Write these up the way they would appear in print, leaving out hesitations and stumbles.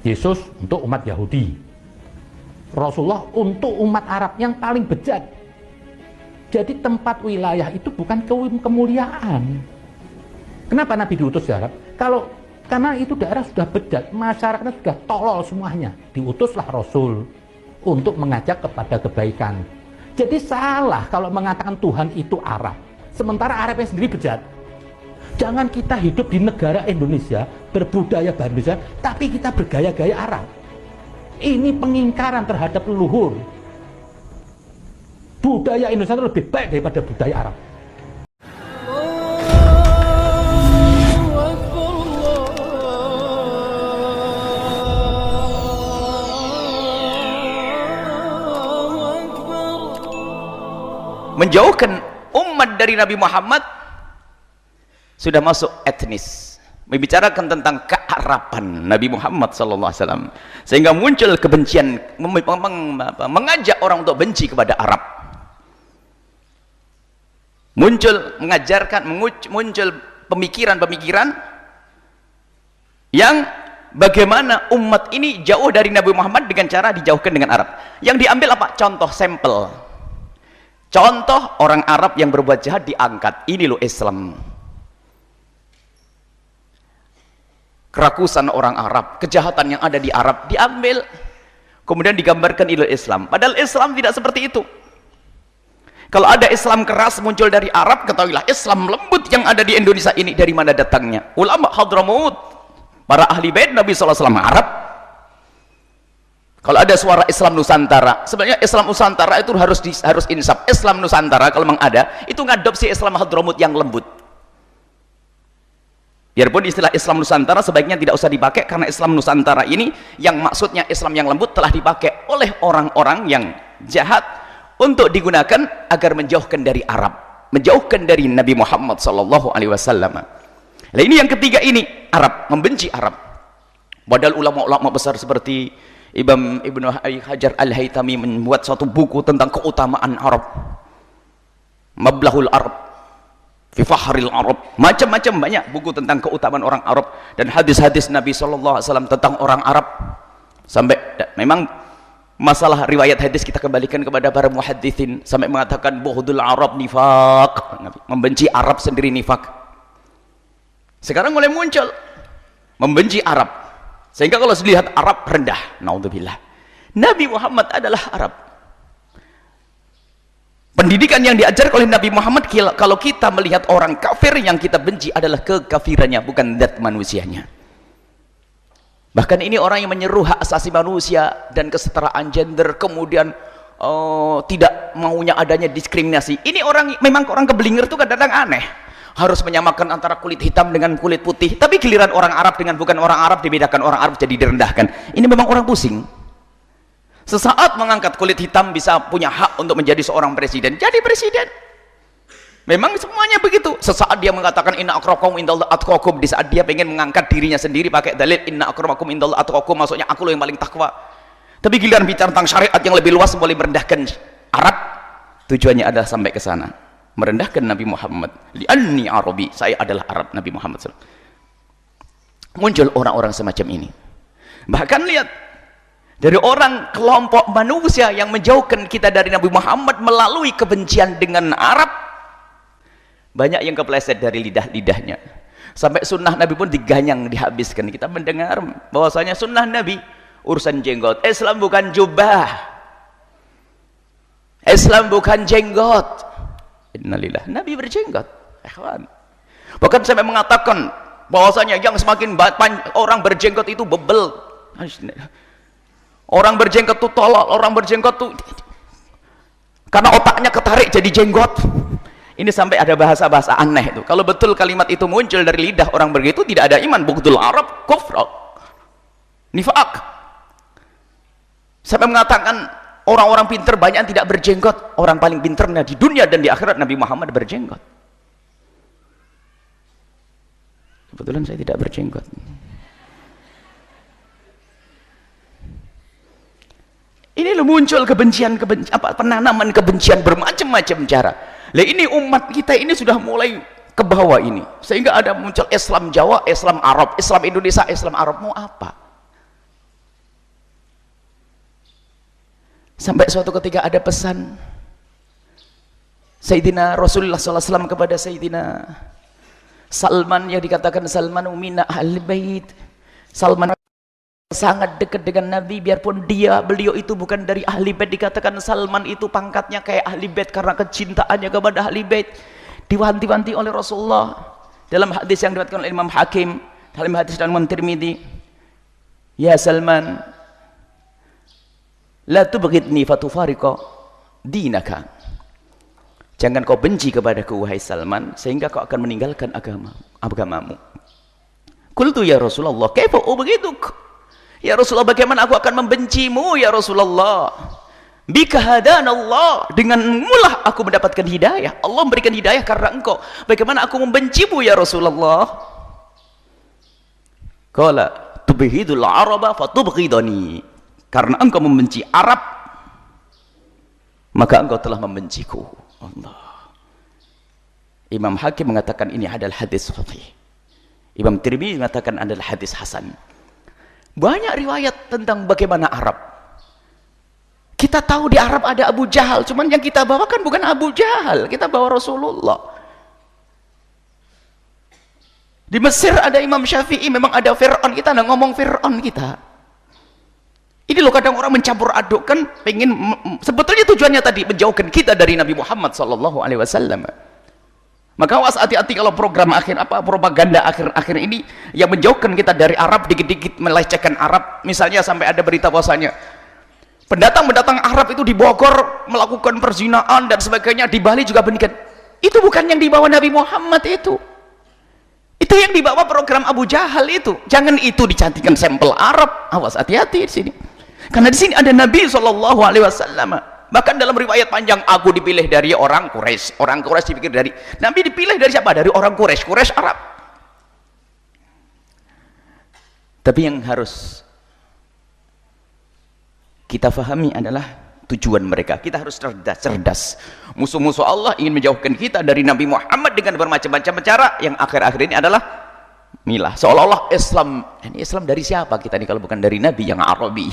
Yesus untuk umat Yahudi, Rasulullah untuk umat Arab yang paling bejat. Jadi tempat wilayah itu bukan kemuliaan. Kenapa Nabi diutus di Arab? Karena itu daerah sudah bejat, masyarakatnya sudah tolol semuanya. Diutuslah Rasul untuk mengajak kepada kebaikan. Jadi salah kalau mengatakan Tuhan itu Arab, sementara Arabnya sendiri bejat. Jangan kita hidup di negara Indonesia, berbudaya Indonesia, tapi kita bergaya-gaya Arab. Ini pengingkaran terhadap leluhur. Budaya Indonesia itu lebih baik daripada budaya Arab. Menjauhkan umat dari Nabi Muhammad sudah masuk etnis, membicarakan tentang kearapan Nabi Muhammad SAW, sehingga muncul kebencian, mengajak orang untuk benci kepada Arab, muncul pemikiran-pemikiran yang bagaimana umat ini jauh dari Nabi Muhammad dengan cara dijauhkan dengan Arab. Yang diambil apa? Contoh sampel, contoh orang Arab yang berbuat jahat diangkat. Ini loh Islam. Kerakusan orang Arab, kejahatan yang ada di Arab diambil, kemudian digambarkan ilmu Islam. Padahal Islam tidak seperti itu. Kalau ada Islam keras muncul dari Arab, ketahuilah Islam lembut yang ada di Indonesia ini dari mana datangnya? Ulama Hadramaut, para ahli bait Nabi SAW Arab. Kalau ada suara Islam Nusantara, sebenarnya Islam Nusantara itu harus insaf. Islam Nusantara kalau memang ada, itu ngadopsi Islam Hadramaut yang lembut. Biarpun istilah Islam Nusantara sebaiknya tidak usah dipakai, karena Islam Nusantara ini yang maksudnya Islam yang lembut telah dipakai oleh orang-orang yang jahat untuk digunakan agar menjauhkan dari Arab, menjauhkan dari Nabi Muhammad SAW. Nah ini yang ketiga, ini Arab, membenci Arab. Padahal ulama-ulama besar seperti Ibnu Hajar Al-Haytami membuat suatu buku tentang keutamaan Arab, Mablahul Arab fi Fahril Arab, macam-macam banyak buku tentang keutamaan orang Arab dan hadis-hadis Nabi SAW tentang orang Arab. Sampai memang masalah riwayat hadis kita kembalikan kepada para muhaditsin, sampai mengatakan buhdul Arab nifaq, membenci Arab sendiri nifaq. Sekarang mulai muncul membenci Arab, sehingga kalau dilihat Arab rendah, naudzubillah. Nabi Muhammad adalah Arab. Pendidikan yang diajar oleh Nabi Muhammad, kalau kita melihat orang kafir, yang kita benci adalah kekafirannya, bukan zat manusianya. Bahkan ini orang yang menyeru hak asasi manusia dan kesetaraan gender, kemudian tidak maunya adanya diskriminasi. Ini orang, memang orang keblinger itu kadang-kadang aneh, harus menyamakan antara kulit hitam dengan kulit putih, tapi giliran orang Arab dengan bukan orang Arab dibedakan, orang Arab jadi direndahkan. Ini memang orang pusing. Sesaat mengangkat kulit hitam bisa punya hak untuk menjadi seorang presiden, jadi presiden. Memang semuanya begitu. Sesaat dia mengatakan inna akramakum indallahi atqakum, di saat dia pengen mengangkat dirinya sendiri pakai dalil inna akramakum indallahi atqakum, maksudnya aku loh yang paling takwa. Tapi giliran bicara tentang syariat yang lebih luas, boleh merendahkan Arab, tujuannya adalah sampai ke sana, merendahkan Nabi Muhammad. Li'anni Arabi, saya adalah Arab. Nabi Muhammad SAW. Muncul orang-orang semacam ini. Bahkan lihat, dari orang kelompok manusia yang menjauhkan kita dari Nabi Muhammad melalui kebencian dengan Arab, banyak yang kepleset dari lidah-lidahnya, sampai sunnah Nabi pun diganyang, dihabiskan. Kita mendengar bahwasanya sunnah Nabi urusan jenggot. Islam bukan jubah, Islam bukan jenggot. Innalillah, Nabi berjenggot, ikhwan. Bahkan sampai mengatakan bahwasanya yang semakin orang berjenggot itu bebel. Orang berjenggot itu tolol, orang berjenggot itu karena otaknya ketarik jadi jenggot. Ini sampai ada bahasa-bahasa aneh itu. Kalau betul kalimat itu muncul dari lidah orang begitu, tidak ada iman. Bughdul Arab kufr, nifaq. Sampai mengatakan orang-orang pintar banyak yang tidak berjenggot. Orang paling pintarnya di dunia dan di akhirat Nabi Muhammad berjenggot. Kebetulan saya tidak berjenggot. Ini loh muncul kebencian, penanaman kebencian bermacam-macam cara. Lah ini umat kita ini sudah mulai ke bawah ini, sehingga ada muncul Islam Jawa, Islam Arab, Islam Indonesia, Islam Arab. Mau apa? Sampai suatu ketika ada pesan Sayyidina Rasulullah SAW kepada Sayyidina Salman, yang dikatakan Salman umina ahli bait. Salman sangat dekat dengan Nabi, biarpun beliau itu bukan dari ahli bait. Dikatakan Salman itu pangkatnya kayak ahli bait karena kecintaannya kepada ahli bait. Diwanti-wanti oleh Rasulullah dalam hadis yang diriwayatkan oleh Imam Hakim, dalam hadis dan Imam Tirmidzi, ya Salman, la tubghidni fatufariqa dinaka. Jangan kau benci kepadaku wahai Salman sehingga kau akan meninggalkan agamamu. Qultu ya Rasulullah, kaifa ubghiduka? Ya Rasulullah, bagaimana aku akan membencimu ya Rasulullah? Bika hadanallah, denganmulah aku mendapatkan hidayah. Allah memberikan hidayah karena engkau. Bagaimana aku membencimu ya Rasulullah? Qala tubghidul araba fatubghidani. Karena engkau membenci Arab, maka engkau telah membenciku. Allah. Imam Hakim mengatakan ini adalah hadis sahih. Imam Tirmidzi mengatakan adalah hadis hasan. Banyak riwayat tentang bagaimana Arab. Kita tahu di Arab ada Abu Jahal, cuman yang kita bawakan bukan Abu Jahal, kita bawa Rasulullah. Di Mesir ada Imam Syafi'i, memang ada Fir'aun, kita nggak ngomong Fir'aun kita. Ini loh kadang orang mencampur adukkan, pengen, sebetulnya tujuannya tadi menjauhkan kita dari Nabi Muhammad SAW. Maka awas hati-hati kalau program propaganda akhir-akhir ini yang menjauhkan kita dari Arab, dikit-dikit melecehkan Arab. Misalnya sampai ada berita bahwasanya pendatang Arab itu di Bogor melakukan perzinaan dan sebagainya, di Bali juga demikian. Itu bukan yang dibawa Nabi Muhammad itu. Itu yang dibawa program Abu Jahal itu. Jangan itu dicantikan sampel Arab. Awas hati-hati di sini. Karena di sini ada Nabi SAW. Bahkan dalam riwayat panjang, aku dipilih dari orang Quraisy. Orang Quraisy dipikir dari Nabi, dipilih dari siapa? Dari orang Quraisy. Quraisy Arab. Tapi yang harus kita fahami adalah tujuan mereka. Kita harus cerdas. Musuh-musuh Allah ingin menjauhkan kita dari Nabi Muhammad dengan bermacam-macam cara. Yang akhir-akhir ini adalah milah. Seolah-olah Islam, ini Islam dari siapa kita ini kalau bukan dari Nabi yang Arabi?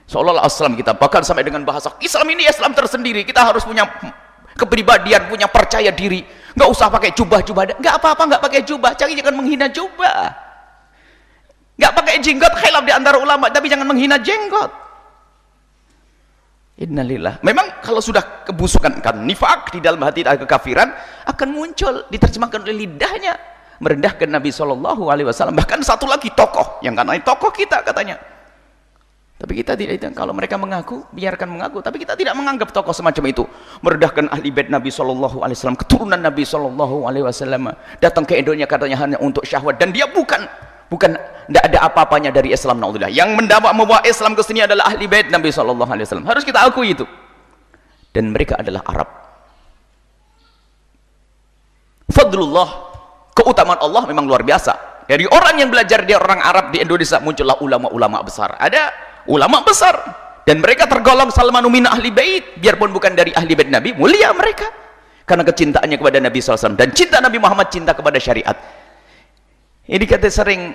Seolah-olah Islam kita, bahkan sampai dengan bahasa Islam ini Islam tersendiri. Kita harus punya kepribadian, punya percaya diri. Nggak usah pakai jubah-jubah. Nggak apa-apa nggak pakai jubah. Jangan menghina jubah. Nggak pakai jenggot, khilaf di antara ulama, tapi jangan menghina jenggot. Innalillah. Memang kalau sudah kebusukan kan nifak di dalam hati, kekafiran akan muncul, diterjemahkan oleh lidahnya, merendahkan Nabi SAW. Bahkan satu lagi tokoh yang karena tokoh kita katanya. Tapi kita tidak, kalau mereka mengaku, biarkan mengaku, tapi kita tidak menganggap tokoh semacam itu. Merendahkan ahli bait Nabi SAW, keturunan Nabi SAW, datang ke Indonesia katanya hanya untuk syahwat, dan dia bukan tidak ada apa-apanya dari Islam. Naudzubillah. Yang membawa Islam ke sini adalah ahli bait Nabi SAW. Harus kita akui itu. Dan mereka adalah Arab. Fadlullah, keutamaan Allah memang luar biasa. Dari orang yang belajar dia orang Arab di Indonesia, muncullah ulama-ulama besar. Ada ulama besar, dan mereka tergolong Salmanu min ahli bait, biarpun bukan dari ahli bait Nabi, mulia mereka karena kecintaannya kepada Nabi SAW, dan cinta Nabi Muhammad, cinta kepada syariat. Ini kata sering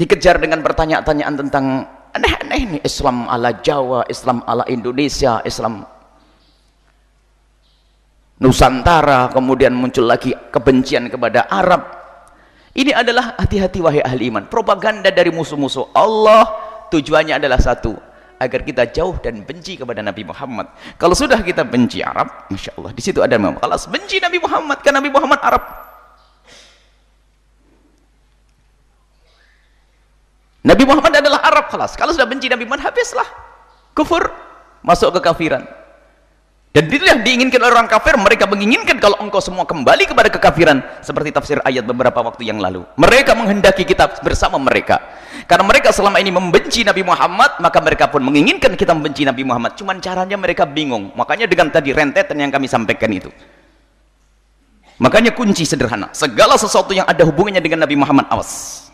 dikejar dengan pertanyaan-pertanyaan tentang aneh-aneh ini, Islam ala Jawa, Islam ala Indonesia, Islam Nusantara, kemudian muncul lagi kebencian kepada Arab. Ini adalah hati-hati wahai ahli iman, propaganda dari musuh-musuh Allah. Tujuannya adalah satu, agar kita jauh dan benci kepada Nabi Muhammad. Kalau sudah kita benci Arab, Masya Allah, di situ ada kalau benci Nabi Muhammad, kan Nabi Muhammad Arab. Nabi Muhammad adalah Arab, kelas. Kalau sudah benci Nabi Muhammad, habislah. Kufur, masuk ke kafiran. Dan itulah yang diinginkan oleh orang kafir. Mereka menginginkan kalau engkau semua kembali kepada kekafiran, seperti tafsir ayat beberapa waktu yang lalu. Mereka menghendaki kita bersama mereka, karena mereka selama ini membenci Nabi Muhammad, maka mereka pun menginginkan kita membenci Nabi Muhammad. Cuman caranya mereka bingung. Makanya dengan tadi rentetan yang kami sampaikan itu, makanya kunci sederhana, segala sesuatu yang ada hubungannya dengan Nabi Muhammad, awas,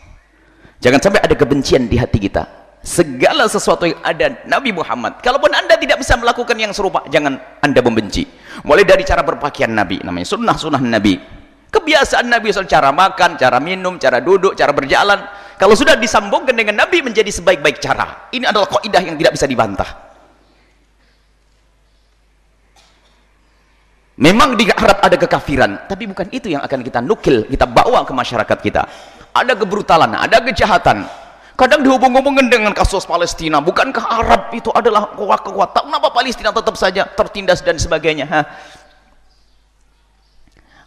jangan sampai ada kebencian di hati kita. Segala sesuatu yang ada Nabi Muhammad, kalaupun anda tidak bisa melakukan yang serupa, jangan anda membenci. Mulai dari cara berpakaian Nabi, namanya sunnah Nabi, kebiasaan Nabi, cara makan, cara minum, cara duduk, cara berjalan, kalau sudah disambungkan dengan Nabi menjadi sebaik-baik cara. Ini adalah kaidah yang tidak bisa dibantah. Memang di Arab ada kekafiran, tapi bukan itu yang akan kita nukil, kita bawa ke masyarakat kita. Ada kebrutalan, ada kejahatan. Kadang dihubung-hubungkan dengan kasus Palestina. Bukankah Arab itu adalah kekuatan? Kenapa Palestina tetap saja tertindas dan sebagainya?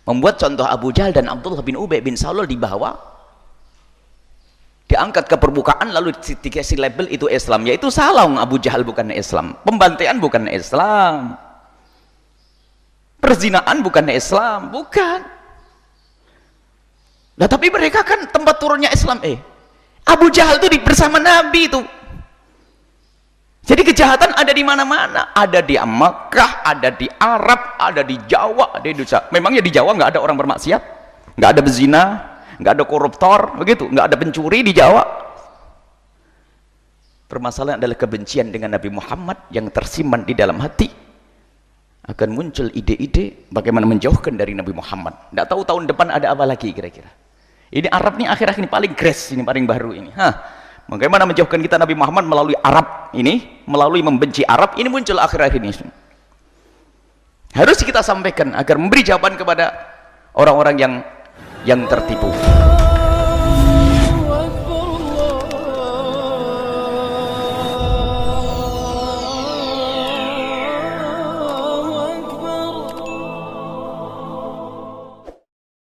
Membuat contoh Abu Jahal dan Abdullah bin Ubay bin Salul dibawa, diangkat ke permukaan, lalu dikasih label itu Islam. Yaitu salah, Abu Jahal bukan Islam, pembantaian bukan Islam, perzinaan bukan Islam, bukan. Nah, tapi mereka kan tempat turunnya Islam. Abu Jahal itu bersama Nabi itu. Jadi kejahatan ada di mana-mana, ada di Makkah, ada di Arab, ada di Jawa, ada di Indonesia. Memangnya di Jawa nggak ada orang bermaksiat, nggak ada bezina, nggak ada koruptor, begitu, nggak ada pencuri di Jawa. Permasalahan adalah kebencian dengan Nabi Muhammad yang tersimpan di dalam hati. Akan muncul ide-ide bagaimana menjauhkan dari Nabi Muhammad. Nggak tahu tahun depan ada apa lagi kira-kira. Ini Arab ini akhir-akhir ini paling crash, ini paling baru ini. Bagaimana menjauhkan kita Nabi Muhammad melalui Arab ini, melalui membenci Arab, ini muncul akhir-akhir ini. Harus kita sampaikan agar memberi jawaban kepada orang-orang yang tertipu.